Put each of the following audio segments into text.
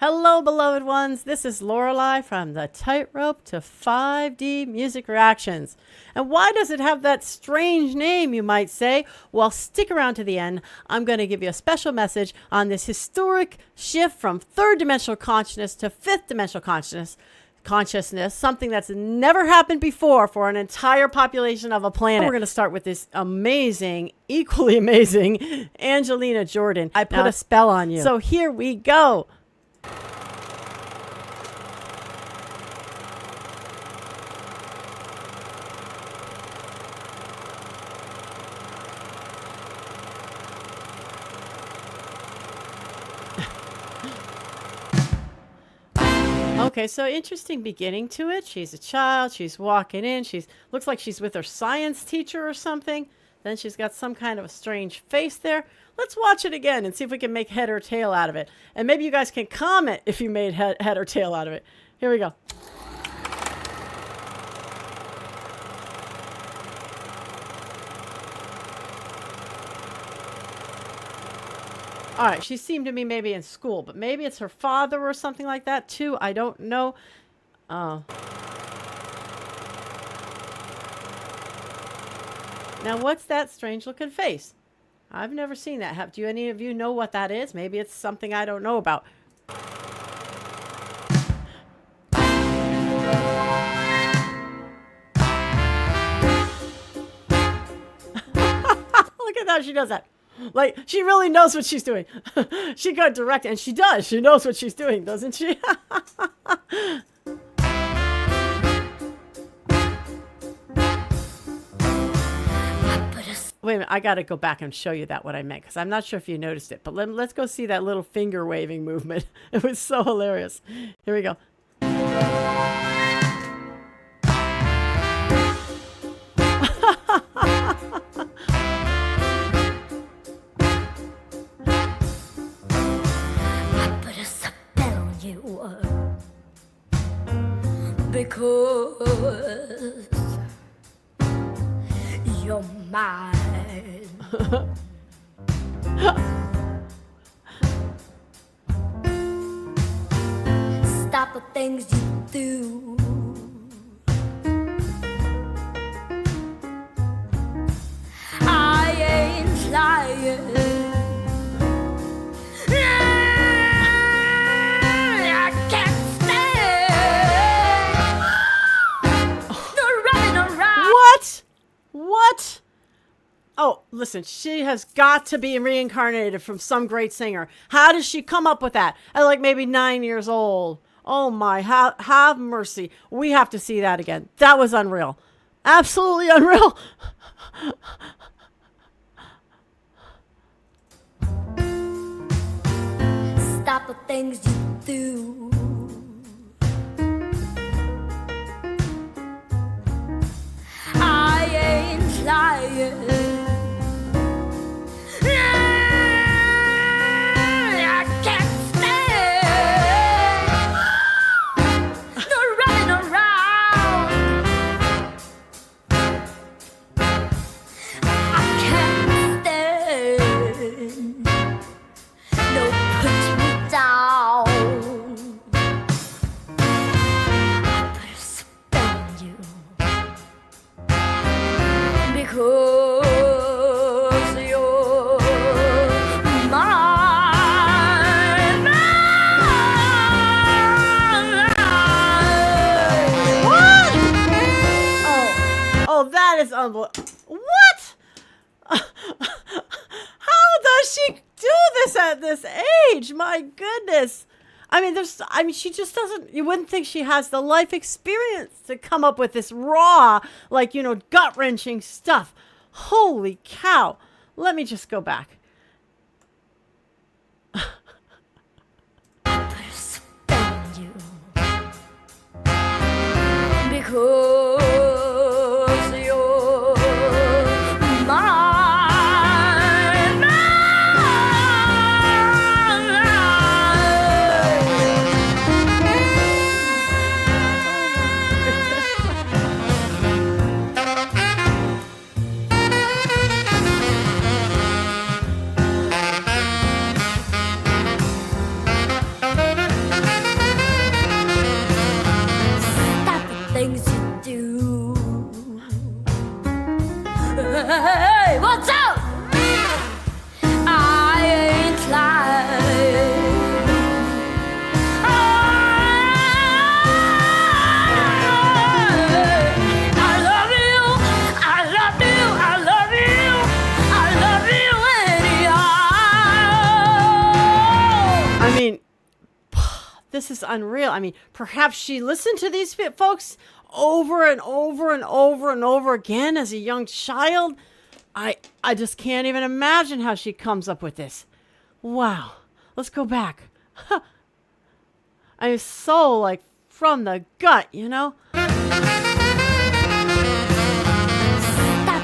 Hello, beloved ones. This is Lorelei from the Tightrope to 5D Music Reactions. And why does it have that strange name, you might say? Well, stick around to the end. I'm going to give you a special message on this historic shift from third dimensional consciousness to fifth dimensional consciousness, something that's never happened before for an entire population of a planet. We're going to start with this amazing, equally amazing Angelina Jordan. I put a spell on you. So here we go. Okay, so interesting beginning to it. She's a child. She's walking in. Looks like she's with her science teacher or something. Then she's got some kind of a strange face there. Let's watch it again and see if we can make head or tail out of it. And maybe you guys can comment if you made head or tail out of it. Here we go. All right, she seemed to me maybe in school, but maybe it's her father or something like that too. I don't know. Now, what's that strange looking face? I've never seen that. Do any of you know what that is? Maybe it's something I don't know about. Look at how she does that. Like, she really knows what she's doing. She got direct, and she does. She knows what she's doing, doesn't she? Wait a minute, I got to go back and show you what I meant, because I'm not sure if you noticed it. But let's go see that little finger waving movement. It was so hilarious. Here we go. Because you're mine. Stop the things you do. I ain't lying. What? Oh, listen, she has got to be reincarnated from some great singer. How does she come up with that? At like maybe 9 years old. Oh my, have mercy. We have to see that again. That was unreal. Absolutely unreal. Stop the things you do. I ain't lying. I can't stand no running around. I can't stand no put me down. I put a spell on you. Because you're mine. What? Oh, that is unbelievable. What? How does she do this at this age? My goodness. I mean, she just doesn't, you wouldn't think she has the life experience to come up with this raw, like, gut-wrenching stuff. Holy cow. Let me just go back. I put a spell on you. Because you're mine. This is unreal. I mean, perhaps she listened to these folks over and over and over and over again as a young child. I just can't even imagine how she comes up with this. Wow. Let's go back. I'm so like from the gut, you know? Stop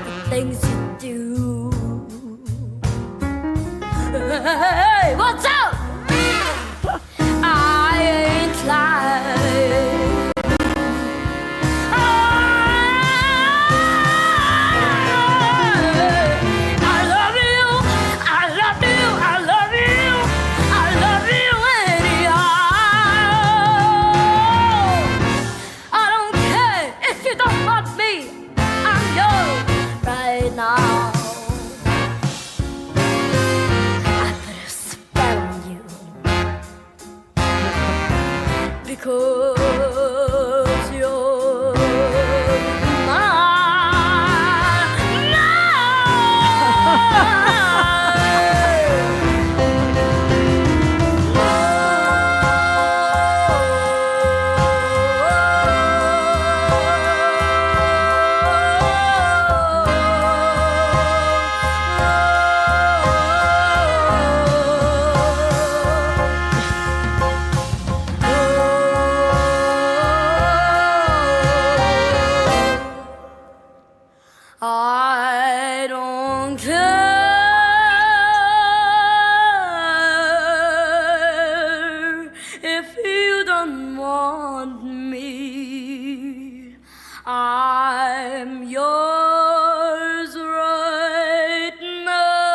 the things you do. Hey, what's up? I ain't lying. I love you. I love you. I love you. I love you anyhow. I don't care if you don't want me. I'm yours right now. I put a spell on you because you're I don't care if you don't want me. I'm yours right now.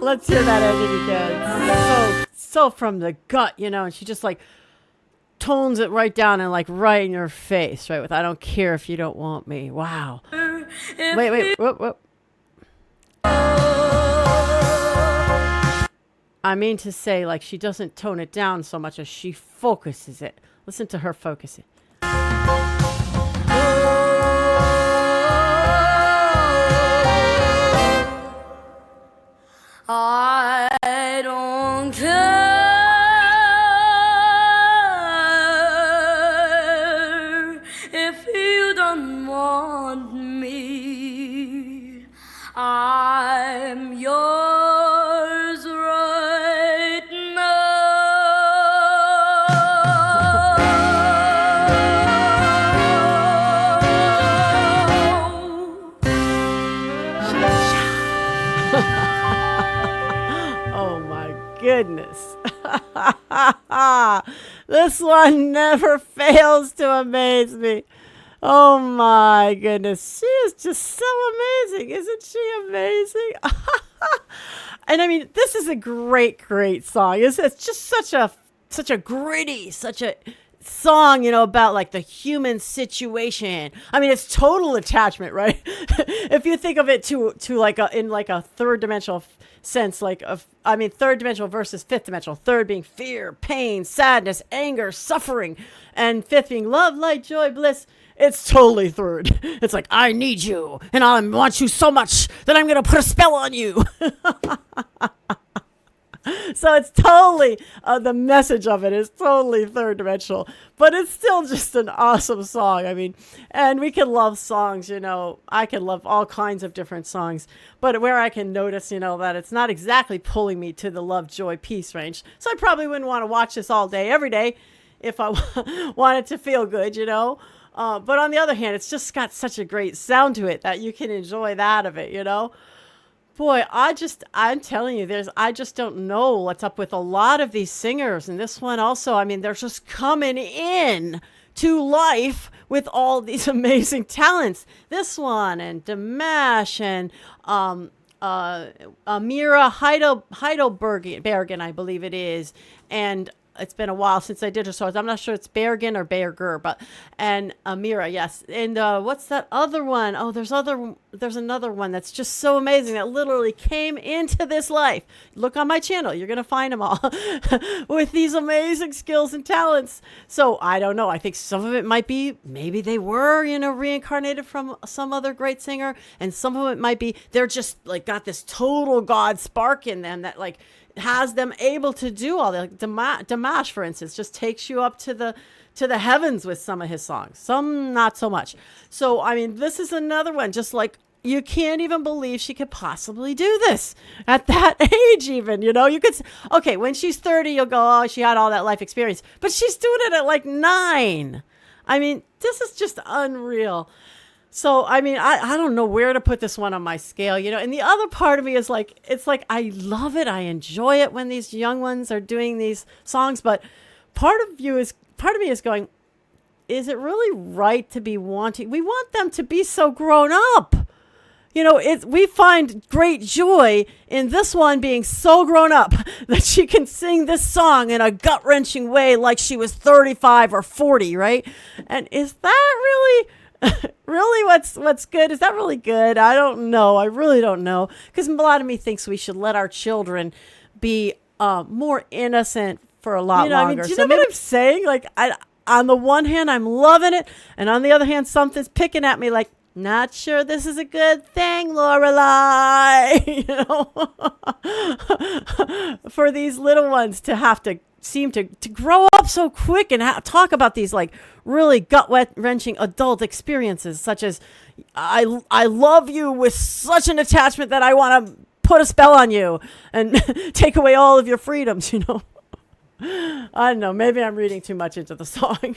Let's hear that ending again. So from the gut, you know, and she just like tones it right down and like right in your face, right? With I don't care if you don't want me. Wow. Wait. Whoop. I mean to say, like, she doesn't tone it down so much as she focuses it. Listen to her focus it. I don't care if you don't want me. I'm yours right now. Oh my goodness. This one never fails to amaze me. Oh my goodness. She is just so amazing. Isn't she amazing? And I mean, this is a great song. It's just such a gritty, such a song, you know, about like the human situation. I mean, it's total attachment, right? If you think of it to like in like a third dimensional sense, like third dimensional versus fifth dimensional. Third being fear, pain, sadness, anger, suffering, and fifth being love, light, joy, bliss. It's totally third. It's like, I need you, and I want you so much that I'm going to put a spell on you. So it's totally, the message of it is totally third dimensional, but it's still just an awesome song. I mean, and we can love songs, you know, I can love all kinds of different songs, but where I can notice, you know, that it's not exactly pulling me to the love, joy, peace range. So I probably wouldn't want to watch this all day, every day, if I wanted to feel good, you know. But on the other hand, it's just got such a great sound to it that you can enjoy that of it, you know. Boy, I'm telling you, I just don't know what's up with a lot of these singers. And this one also, I mean, they're just coming in to life with all these amazing talents. This one and Dimash and Amira Heidelbergen, I believe it is. And it's been a while since I did her songs. I'm not sure it's Bergen or Berger, and Amira, yes. And what's that other one? Oh, there's another one that's just so amazing that literally came into this life. Look on my channel. You're going to find them all with these amazing skills and talents. So I don't know. I think some of it might be, maybe they were, reincarnated from some other great singer. And some of it might be, they're just like got this total God spark in them that like has them able to do all that. Like Dimash, for instance, just takes you up to the heavens with some of his songs. Some not so much. So, I mean, this is another one, just like, you can't even believe she could possibly do this at that age even, you could, okay, when she's 30, you'll go, oh, she had all that life experience, but she's doing it at like 9. I mean, this is just unreal. So, I mean, I don't know where to put this one on my scale, and the other part of me is like, it's like, I love it. I enjoy it when these young ones are doing these songs, but part of me is going, is it really right to be we want them to be so grown up. We find great joy in this one being so grown up that she can sing this song in a gut-wrenching way like she was 35 or 40, right? And is that really what's good? Is that really good? I don't know. I really don't know. Because a lot of me thinks we should let our children be more innocent for a lot longer. I mean, do you know what I'm saying? Like, on the one hand, I'm loving it. And on the other hand, something's picking at me like, not sure this is a good thing, Lorelai. For these little ones to have to seem to grow up so quick and talk about these like really gut-wrenching adult experiences, such as I love you with such an attachment that I want to put a spell on you and take away all of your freedoms. I don't know. Maybe I'm reading too much into the song.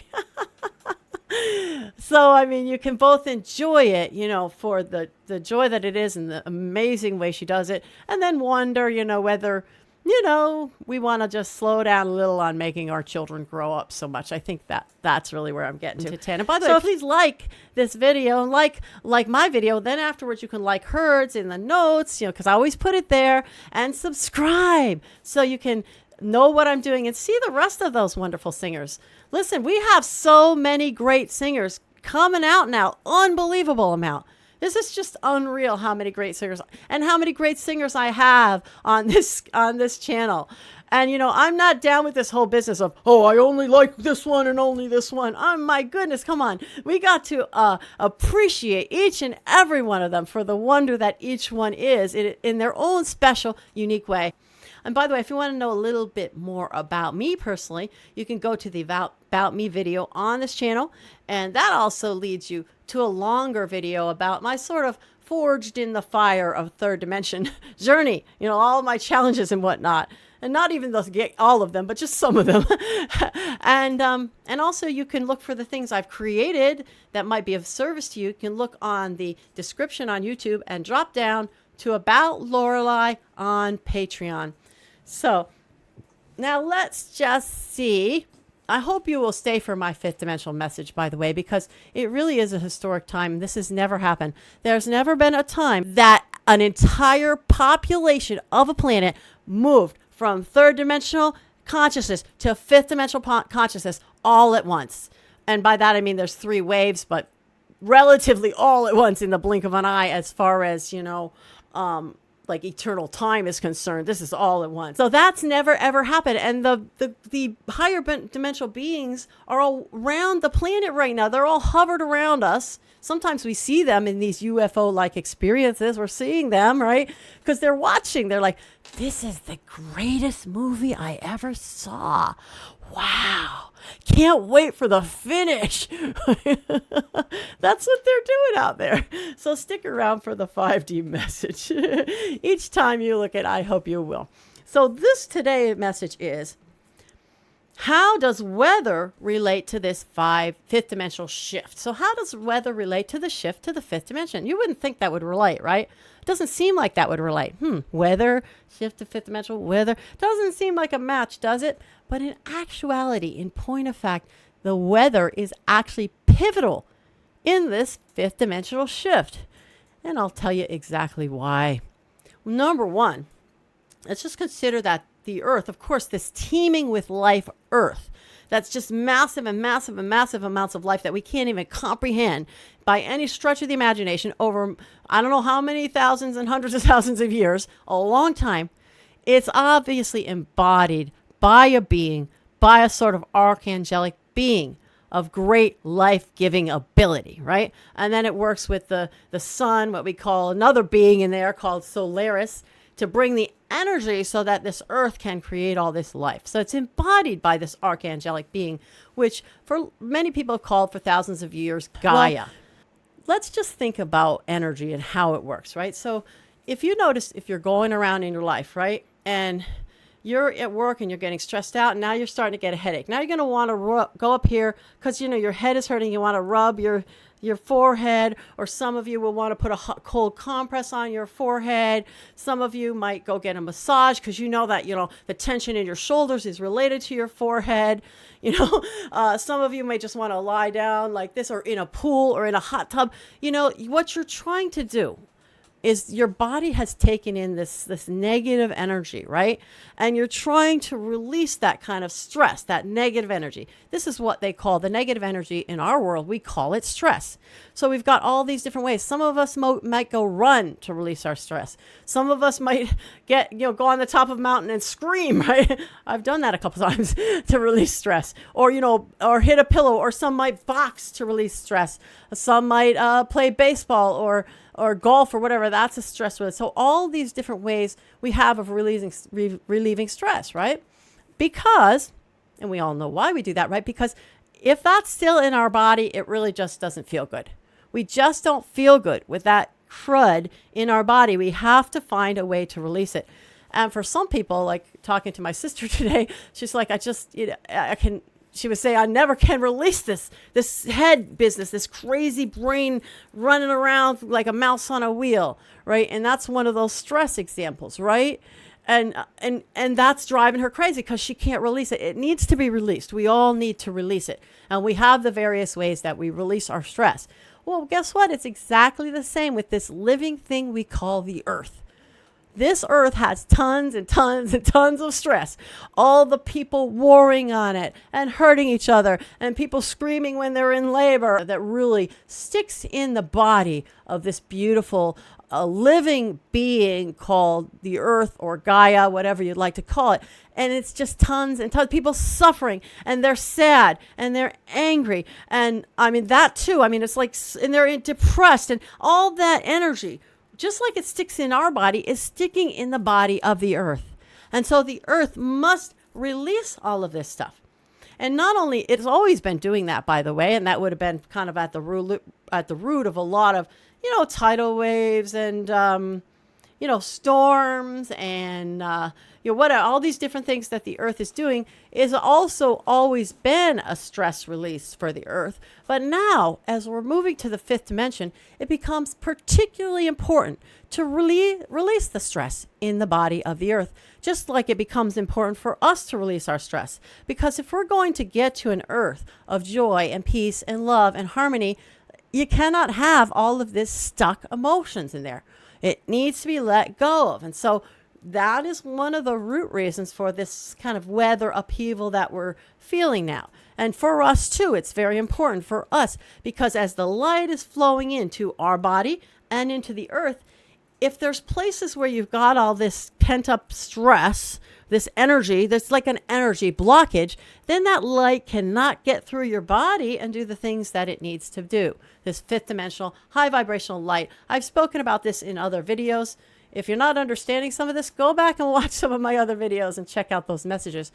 So, I mean, you can both enjoy it, for the joy that it is and the amazing way she does it, and then wonder, whether, we want to just slow down a little on making our children grow up so much. I think that's really where I'm getting to 10. And by the way, please like this video and like my video. Then afterwards, you can like hers in the notes, because I always put it there, and subscribe so you can know what I'm doing and see the rest of those wonderful singers. Listen, we have so many great singers coming out now. Unbelievable amount. This is just unreal how many great singers and how many great singers I have on this channel. And, I'm not down with this whole business of, oh, I only like this one and only this one. Oh, my goodness, come on. We got to appreciate each and every one of them for the wonder that each one is in their own special, unique way. And by the way, if you want to know a little bit more about me personally, you can go to the About Me video on this channel. And that also leads you to a longer video about my sort of forged in the fire of third dimension journey. All of my challenges and whatnot. And not even all of them, but just some of them. And also you can look for the things I've created that might be of service to you. You can look on the description on YouTube and drop down to About Lorelai on Patreon. So now let's just see. I hope you will stay for my fifth dimensional message, by the way, because it really is a historic time. This has never happened. There's never been a time that an entire population of a planet moved from third dimensional consciousness to fifth dimensional consciousness all at once. And by that, I mean there's 3 waves, but relatively all at once in the blink of an eye as far as, like eternal time is concerned. This is all at once. So that's never ever happened. And the higher dimensional beings are all around the planet right now. They're all hovered around us. Sometimes we see them in these UFO-like experiences. We're seeing them, right? Because they're watching. They're like, this is the greatest movie I ever saw. Wow. Can't wait for the finish. That's what they're doing out there. So stick around for the 5D message. Each time you look at I hope you will. So this today message is, how does weather relate to this fifth dimensional shift? So how does weather relate to the shift to the fifth dimension? You wouldn't think that would relate, right? It doesn't seem like that would relate. Weather, shift to fifth dimensional, weather. Doesn't seem like a match, does it? But in actuality, in point of fact, the weather is actually pivotal in this fifth dimensional shift. And I'll tell you exactly why. Number one, let's just consider that the earth, of course, this teeming with life earth, that's just massive and massive and massive amounts of life that we can't even comprehend by any stretch of the imagination over, I don't know how many thousands and hundreds of thousands of years, a long time. It's obviously embodied by a being, by a sort of archangelic being of great life-giving ability, right? And then it works with the sun, what we call another being in there called Solaris, to bring the energy so that this earth can create all this life. So it's embodied by this archangelic being, which for many people have called for thousands of years Gaia. Well, let's just think about energy and how it works, right? So if you notice, if you're going around in your life, right, and you're at work and you're getting stressed out, and now you're starting to get a headache. Now you're going to want to go up here because, you know, your head is hurting. You want to rub your forehead, or some of you will want to put a hot, cold compress on your forehead. Some of you might go get a massage because you know that, you know, the tension in your shoulders is related to your forehead. You know, some of you may just want to lie down like this, or in a pool or in a hot tub. You know, what you're trying to do is your body has taken in this negative energy, right? And you're trying to release that kind of stress, that negative energy. This is what they call the negative energy in our world. We call it stress. So we've got all these different ways. Some of us might go run to release our stress. Some of us might go on the top of a mountain and scream, right? I've done that a couple times to release stress, or, or hit a pillow, or some might box to release stress. Some might play baseball or golf or whatever. That's a stress relief. So all these different ways we have of relieving stress, right? Because, and we all know why we do that, right? Because if that's still in our body, it really just doesn't feel good. We just don't feel good with that crud in our body. We have to find a way to release it. And for some people, like talking to my sister today, she's like, she would say, I never can release this head business, this crazy brain running around like a mouse on a wheel, right? And that's one of those stress examples, right? And that's driving her crazy because she can't release it. It needs to be released. We all need to release it. And we have the various ways that we release our stress. Well, guess what? It's exactly the same with this living thing we call the earth. This earth has tons and tons and tons of stress. All the people warring on it and hurting each other, and people screaming when they're in labor, that really sticks in the body of this beautiful living being called the earth, or Gaia, whatever you'd like to call it. And it's just tons and tons of people suffering, and they're sad and they're angry. And I mean, that too, it's like, and they're depressed, and all that energy, just like it sticks in our body, is sticking in the body of the earth. And so the earth must release all of this stuff. And not only, it's always been doing that, by the way, and that would have been kind of at the root of a lot of, tidal waves and, storms and, all these different things that the earth is doing, is also always been a stress release for the earth. But now, as we're moving to the fifth dimension, it becomes particularly important to release the stress in the body of the earth, just like it becomes important for us to release our stress. Because if we're going to get to an earth of joy and peace and love and harmony, you cannot have all of this stuck emotions in there. It needs to be let go of. And so that is one of the root reasons for this kind of weather upheaval that we're feeling now. And for us too, it's very important for us, because as the light is flowing into our body and into the earth, if there's places where you've got all this pent up stress, this energy, that's like an energy blockage, then that light cannot get through your body and do the things that it needs to do. This fifth dimensional, high vibrational light. I've spoken about this in other videos. If you're not understanding some of this, go back and watch some of my other videos and check out those messages.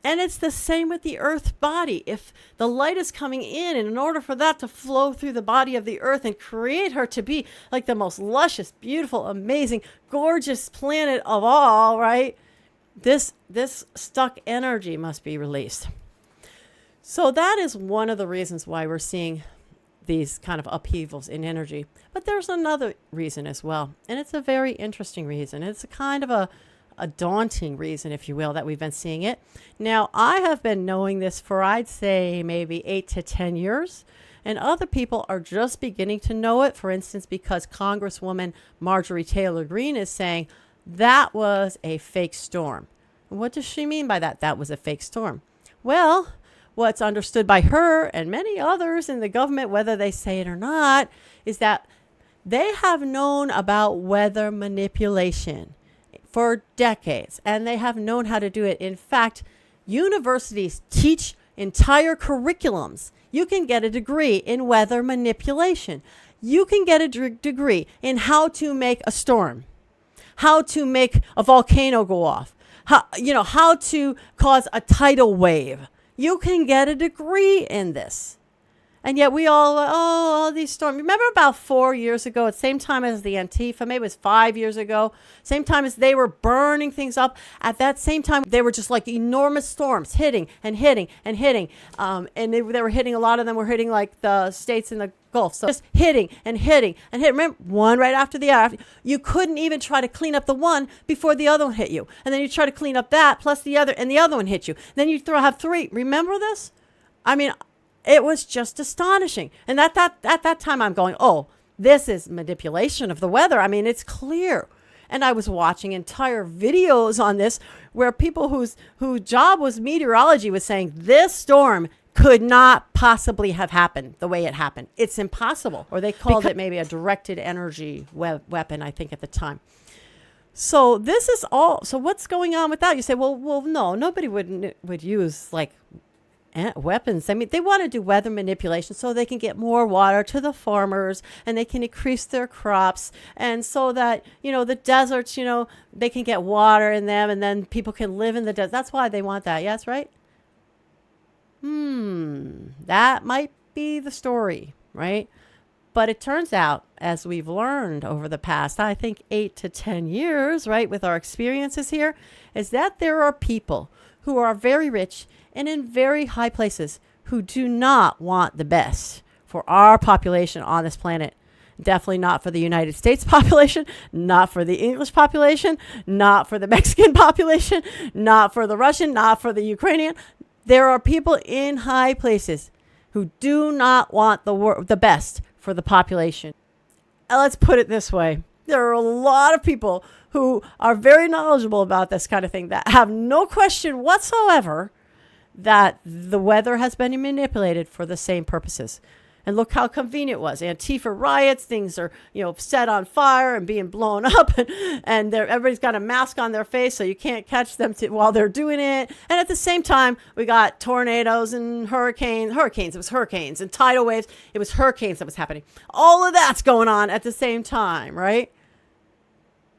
And it's the same with the earth body. If the light is coming in, and in order for that to flow through the body of the earth and create her to be like the most luscious, beautiful, amazing, gorgeous planet of all, right? This stuck energy must be released. So that is one of the reasons why we're seeing these kind of upheavals in energy. But there's another reason as well. And it's a very interesting reason. It's a kind of a daunting reason, if you will, that we've been seeing it. Now, I have been knowing this for, I'd say, maybe 8 to 10 years. And other people are just beginning to know it. For instance, because Congresswoman Marjorie Taylor Greene is saying that was a fake storm. What does she mean by that? That was a fake storm. Well, what's understood by her and many others in the government, whether they say it or not, is that they have known about weather manipulation for decades, and they have known how to do it. In fact, universities teach entire curriculums. You can get a degree in weather manipulation. You can get a degree in how to make a storm, how to make a volcano go off, how to cause a tidal wave. You can get a degree in this. And yet we all these storms. Remember about 4 years ago, at the same time as the Antifa, maybe it was 5 years ago, same time as they were burning things up, at that same time, they were just like enormous storms hitting and hitting and hitting. And they were hitting, a lot of them were hitting like the states in the Gulf. So just hitting and hitting and hitting. Remember, one right after the other. You couldn't even try to clean up the one before the other one hit you. And then you try to clean up that plus the other, and the other one hit you. Then you have three. Remember this? I mean, it was just astonishing. And at that time, I'm going, oh, this is manipulation of the weather. I mean, it's clear. And I was watching entire videos on this where people whose job was meteorology was saying this storm could not possibly have happened the way it happened. It's impossible. Or they called it maybe a directed energy weapon, I think, at the time. So this is all. So what's going on with that? You say, well, no, nobody would use like weapons. I mean, they want to do weather manipulation so they can get more water to the farmers and they can increase their crops. And so that, the deserts, they can get water in them and then people can live in the desert. That's why they want that. Yes, right? That might be the story, right? But it turns out, as we've learned over the past, I think 8 to 10 years, right, with our experiences here, is that there are people who are very rich and in very high places who do not want the best for our population on this planet. Definitely not for the United States population, not for the English population, not for the Mexican population, not for the Russian, not for the Ukrainian. There are people in high places who do not want the best for the population. And let's put it this way. There are a lot of people who are very knowledgeable about this kind of thing that have no question whatsoever that the weather has been manipulated for the same purposes. And look how convenient it was. Antifa riots, things are, set on fire and being blown up, and everybody's got a mask on their face so you can't catch them while they're doing it. And at the same time, we got tornadoes and hurricanes. It was hurricanes and tidal waves. It was hurricanes that was happening. All of that's going on at the same time, right?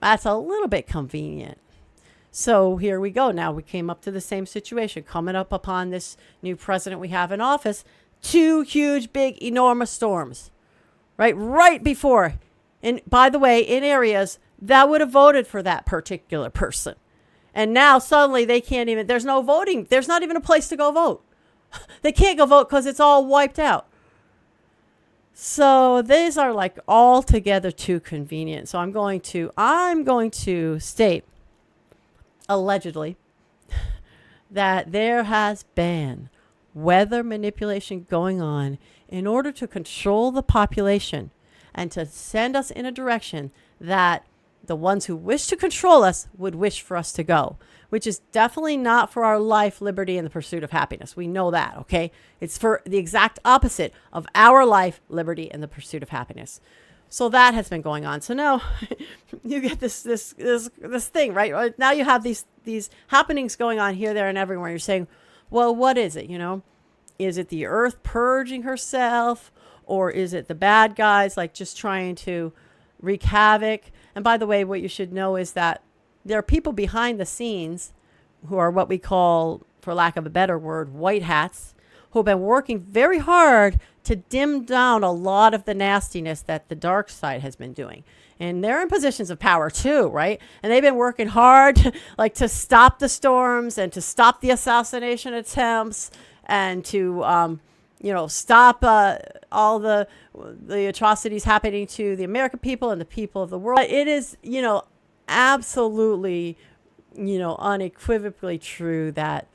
That's a little bit convenient. So here we go. Now we came up to the same situation, coming up upon this new president we have in office. 2 huge, big, enormous storms, right before. And by the way, in areas that would have voted for that particular person. And now suddenly they can't even, there's no voting. There's not even a place to go vote. They can't go vote because it's all wiped out. So these are like altogether too convenient. So I'm going to state, allegedly, that there has been weather manipulation going on in order to control the population and to send us in a direction that the ones who wish to control us would wish for us to go, which is definitely not for our life, liberty, and the pursuit of happiness. We know that, okay? It's for the exact opposite of our life, liberty, and the pursuit of happiness. So that has been going on. So now you get this thing, right? Now you have these happenings going on here, there, and everywhere. You're saying, well, what is it? Is it the earth purging herself, or is it the bad guys like just trying to wreak havoc? And by the way, what you should know is that there are people behind the scenes who are what we call, for lack of a better word, white hats, who have been working very hard to dim down a lot of the nastiness that the dark side has been doing. And they're in positions of power too, right? And they've been working hard to stop the storms and to stop the assassination attempts and to, stop all the atrocities happening to the American people and the people of the world. It is, absolutely, unequivocally true that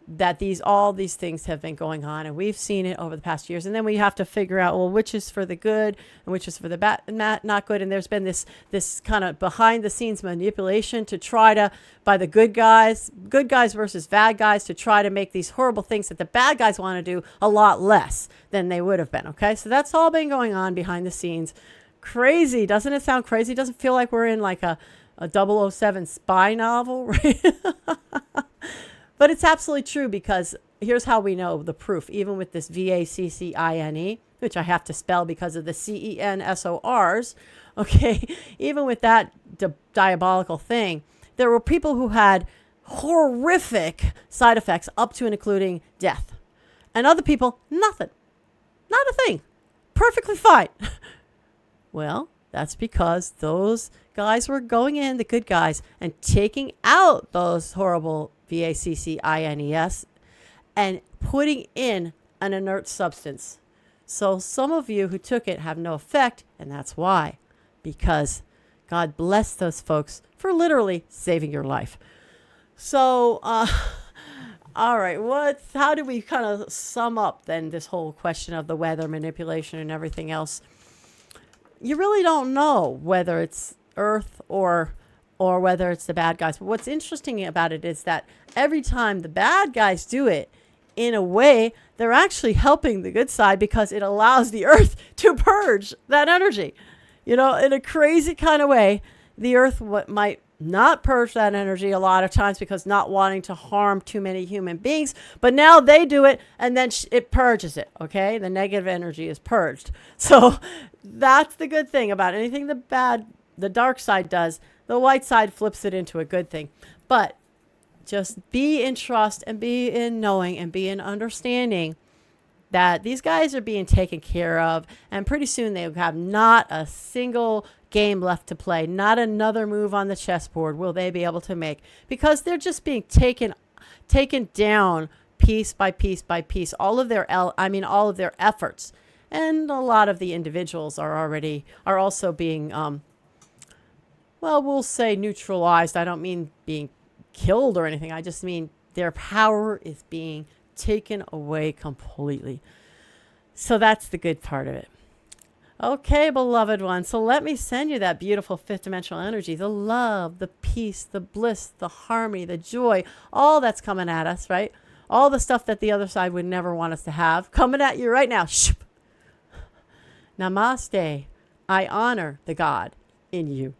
that all these things have been going on, and we've seen it over the past years. And then we have to figure out, well, which is for the good and which is for the bad, not good. And there's been this kind of behind the scenes manipulation to try to, by the good guys versus bad guys, to try to make these horrible things that the bad guys want to do a lot less than they would have been. Okay, so that's all been going on behind the scenes. Crazy, doesn't it sound crazy? Doesn't feel like we're in like a 007 spy novel, right? But it's absolutely true, because here's how we know the proof. Even with this VACCINE, which I have to spell because of the CENSORs, okay, even with that diabolical thing, there were people who had horrific side effects up to and including death. And other people, nothing. Not a thing. Perfectly fine. Well, that's because those guys were going in, the good guys, and taking out those horrible VACCINES and putting in an inert substance. So some of you who took it have no effect, and that's why. Because God bless those folks for literally saving your life. So, all right, how do we kind of sum up then this whole question of the weather manipulation and everything else? You really don't know whether it's Earth or whether it's the bad guys. But what's interesting about it is that every time the bad guys do it, in a way, they're actually helping the good side, because it allows the Earth to purge that energy. In a crazy kind of way, the Earth might not purge that energy a lot of times because not wanting to harm too many human beings. But now they do it, and then it purges it, okay? The negative energy is purged. So that's the good thing about anything the dark side does. The white side flips it into a good thing. But just be in trust and be in knowing and be in understanding that these guys are being taken care of. And pretty soon they will have not a single game left to play. Not another move on the chessboard will they be able to make, because they're just being taken down piece by piece by piece. All of their efforts. And a lot of the individuals are also being we'll say neutralized. I don't mean being killed or anything. I just mean their power is being taken away completely. So that's the good part of it. Okay, beloved one. So let me send you that beautiful fifth dimensional energy, the love, the peace, the bliss, the harmony, the joy, all that's coming at us, right? All the stuff that the other side would never want us to have, coming at you right now. Namaste. I honor the God in you.